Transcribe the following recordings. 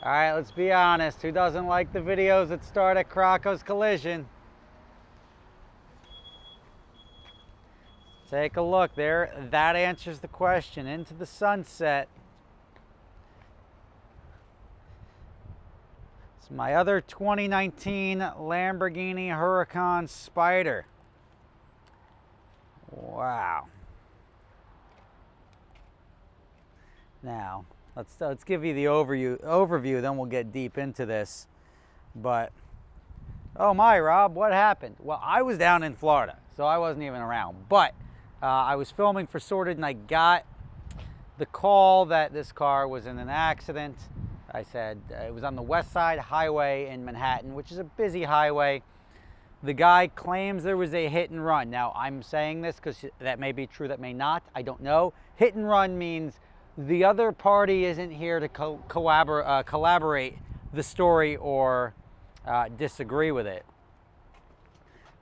All right, let's be honest. Who doesn't like the videos that start at Crocco's Collision? Take a look there. That answers the question. Into the sunset. It's my other 2019 Lamborghini Huracan Spider. Wow. Now, let's give you the overview, then we'll get deep into this. But, oh my, Rob, what happened? Well, I was down in Florida, so I wasn't even around. But I was filming for Sorted, and I got the call that this car was in an accident. I said it was on the West Side Highway in Manhattan, which is a busy highway. The guy claims there was a hit and run. Now, I'm saying this because that may be true, that may not. I don't know. Hit and run means the other party isn't here to collaborate the story or disagree with it.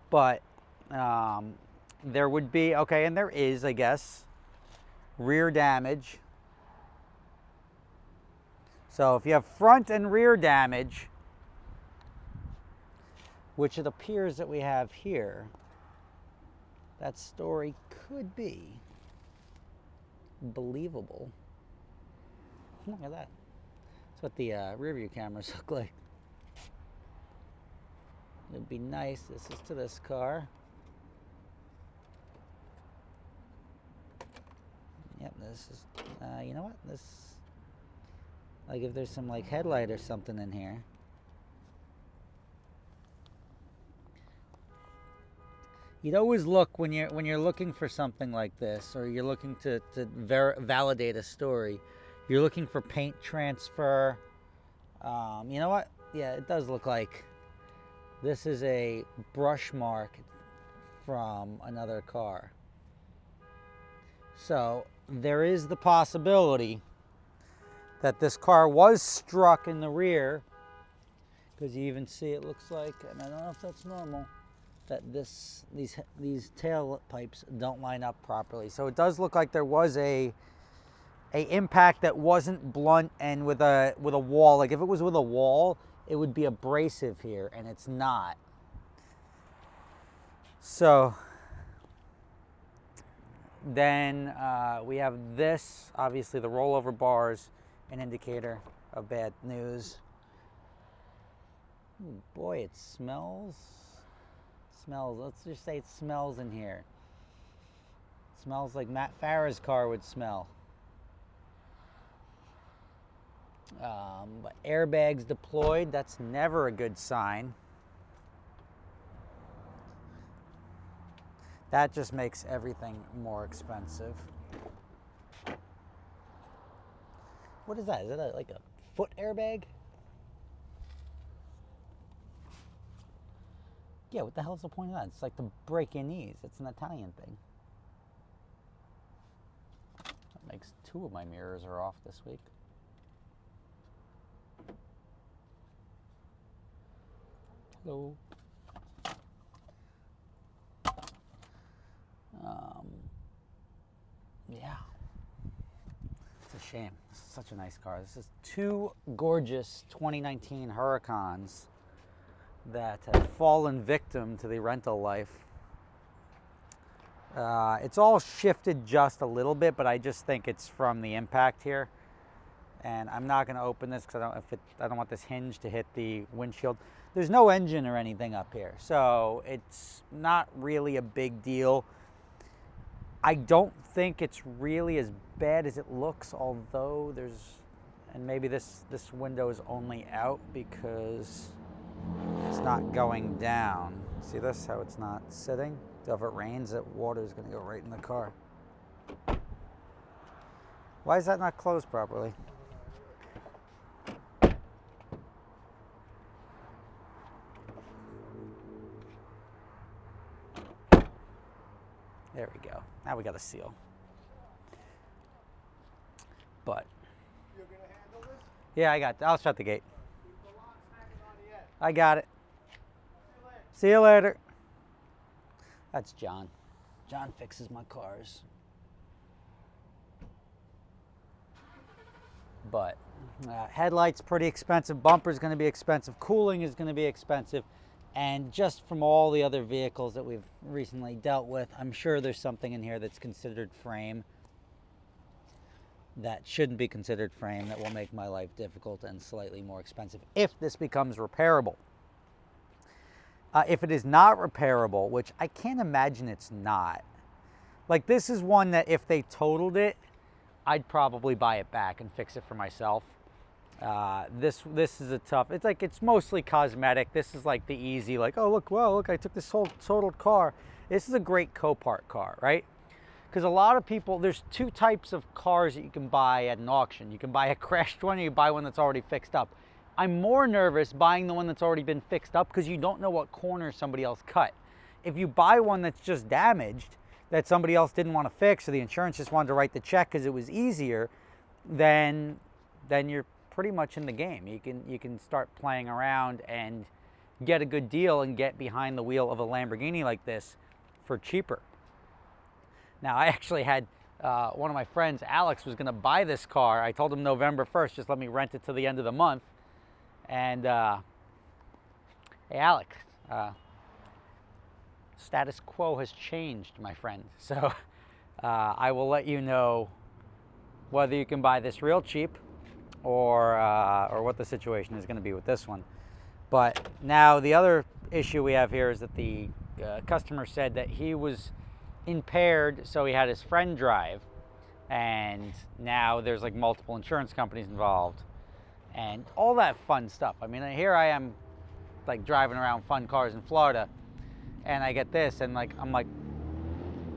But there would be, okay, and there is, I guess, rear damage. So if you have front and rear damage, which it appears that we have here, that story could be believable. Look at that. That's what the rear view cameras look like. It'd be nice. This is to this car. Yep, this is, you know what? This, like if there's some like headlight or something in here. You'd always look when you're looking for something like this, or you're looking to validate a story. You're looking for paint transfer. You know what? Yeah, it does look like this is a brush mark from another car. So there is the possibility that this car was struck in the rear, because you even see it looks like, and I don't know if that's normal, that these tail pipes don't line up properly. So it does look like there was a impact that wasn't blunt and with a wall. Like if it was with a wall, it would be abrasive here, and it's not. So then we have this, obviously the rollover bars, an indicator of bad news. Ooh, boy, it smells. Let's just say it smells in here. It smells like Matt Farah's car would smell. But airbags deployed, that's never a good sign. That just makes everything more expensive. What is that? Is that like a foot airbag? Yeah, what the hell's the point of that? It's like to break your knees. It's an Italian thing. That makes 2 of my mirrors are off this week. Hello. Yeah. It's a shame. This is such a nice car. This is 2 gorgeous 2019 Huracans that have fallen victim to the rental life. It's all shifted just a little bit, but I just think it's from the impact here. And I'm not going to open this because I don't want this hinge to hit the windshield. There's no engine or anything up here, so it's not really a big deal. I don't think it's really as bad as it looks, although there's, and maybe this window is only out because it's not going down. See this, how it's not sitting? So if it rains, that water is going to go right in the car. Why is that not closed properly? There we go. Now we got a seal. But You're gonna handle this? yeah, I'll shut the gate. Keep the lock smacking on the edge. I got it. See you later. See you later. That's John. John fixes my cars. But Headlights pretty expensive, bumper's going to be expensive, cooling is going to be expensive, and just from all the other vehicles that we've recently dealt with, I'm sure there's something in here that's considered frame that shouldn't be considered frame, that will make my life difficult and slightly more expensive if this becomes repairable. If it is not repairable, which I can't imagine it's not, like this is one that if they totaled it, I'd probably buy it back and fix it for myself. This is a tough, it's mostly cosmetic. This is like the easy, like, oh look, well look, I took this whole totaled car. This is a great Copart car, right? Because a lot of people, there's two types of cars that you can buy at an auction. You can buy a crashed one, or you buy one that's already fixed up. I'm more nervous buying the one that's already been fixed up because you don't know what corner somebody else cut. If you buy one that's just damaged, that somebody else didn't want to fix, or the insurance just wanted to write the check because it was easier, then you're pretty much in the game. You can start playing around and get a good deal and get behind the wheel of a Lamborghini like this for cheaper. Now, I actually had one of my friends, Alex, was going to buy this car. I told him November 1st, just let me rent it to the end of the month. And, hey, Alex, status quo has changed, my friend. So I will let you know whether you can buy this real cheap or what the situation is going to be with this one. But now the other issue we have here is that the customer said that he was impaired, so he had his friend drive, and now there's like multiple insurance companies involved and all that fun stuff. I mean, here I am like driving around fun cars in Florida, and I get this, and like I'm like,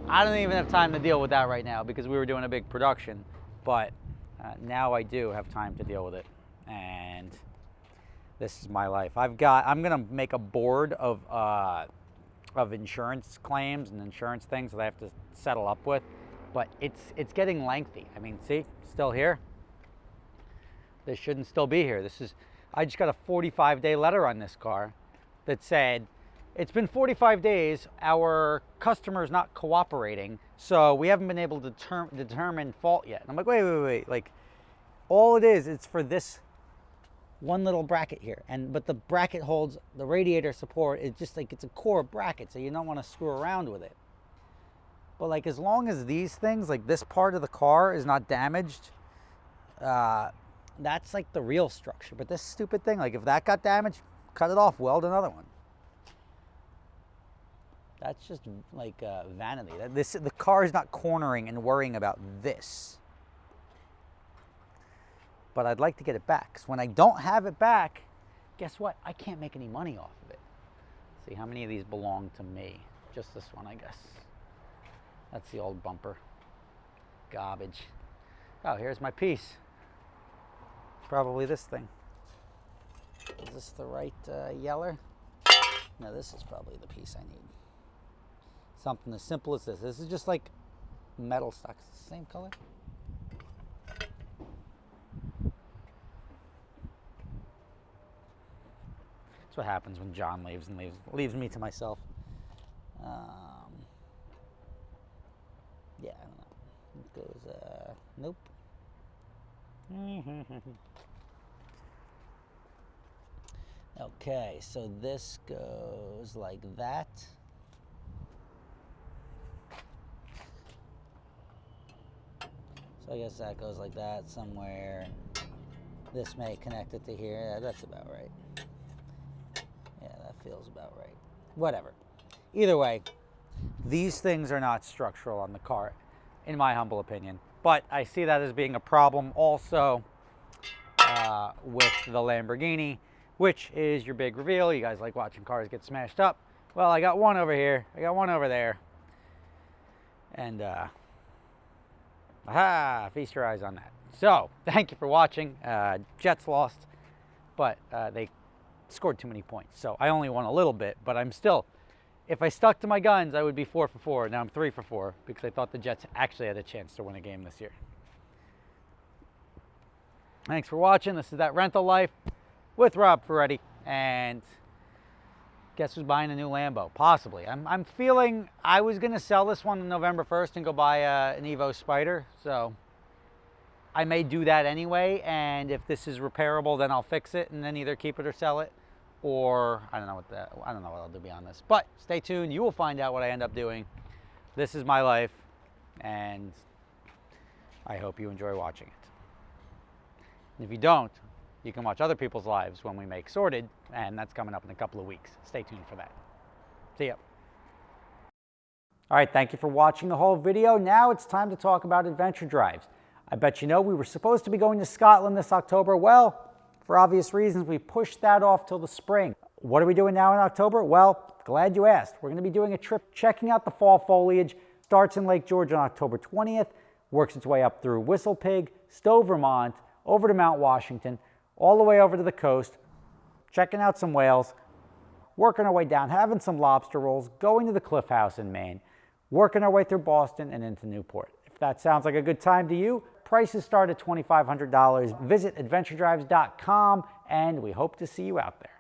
I don't even have time to deal with that right now because we were doing a big production. But now I do have time to deal with it, and this is my life. I'm gonna make a board of insurance claims and insurance things that I have to settle up with, but it's getting lengthy. I mean, see, still here. This shouldn't still be here. I just got a 45-day letter on this car that said, it's been 45 days, our customer's not cooperating, so we haven't been able to determine fault yet. And I'm like, wait, like, all it is, it's for this one little bracket here, but the bracket holds the radiator support. It's just like, it's a core bracket, so you don't want to screw around with it. But like, as long as these things, like this part of the car is not damaged, that's like the real structure. But this stupid thing, like if that got damaged, cut it off, weld another one. That's just like vanity. The car is not cornering and worrying about this. But I'd like to get it back, because when I don't have it back, guess what? I can't make any money off of it. Let's see, how many of these belong to me? Just this one, I guess. That's the old bumper. Garbage. Oh, here's my piece. Probably this thing. Is this the right yeller? No, this is probably the piece I need. Something as simple as this. This is just like metal stock. It's the same color. That's what happens when John leaves and leaves me to myself. Yeah, I don't know. It goes, nope. Okay, so this goes like that. So I guess that goes like that somewhere. This may connect it to here. Yeah, that's about right. Yeah, that feels about right. Whatever. Either way, these things are not structural on the car, in my humble opinion. But I see that as being a problem also with the Lamborghini, which is your big reveal. You guys like watching cars get smashed up. Well, I got one over here. I got one over there. And, aha, feast your eyes on that. So, thank you for watching. Jets lost, but they scored too many points. So, I only won a little bit, but I'm still, if I stuck to my guns, I would be 4 for 4. Now I'm 3 for 4 because I thought the Jets actually had a chance to win a game this year. Thanks for watching. This is That Rental Life with Rob Ferretti. And guess who's buying a new Lambo? Possibly. I'm feeling I was going to sell this one on November 1st and go buy an Evo Spider. So I may do that anyway, and if this is repairable, then I'll fix it and then either keep it or sell it, or I don't know what I'll do beyond this. But stay tuned, you will find out what I end up doing. This is my life, and I hope you enjoy watching it. And if you don't, you can watch other people's lives when we make Sorted, and that's coming up in a couple of weeks. Stay tuned for that. See ya. All right, thank you for watching the whole video. Now it's time to talk about adventure drives. I bet you know we were supposed to be going to Scotland this October. Well, for obvious reasons, we pushed that off till the spring. What are we doing now in October? Well, glad you asked. We're going to be doing a trip checking out the fall foliage. Starts in Lake George on October 20th, works its way up through Whistle Pig, Stowe, Vermont, over to Mount Washington, all the way over to the coast, checking out some whales, working our way down, having some lobster rolls, going to the Cliff House in Maine, working our way through Boston and into Newport. If that sounds like a good time to you, prices start at $2,500. Visit adventuredrives.com, and we hope to see you out there.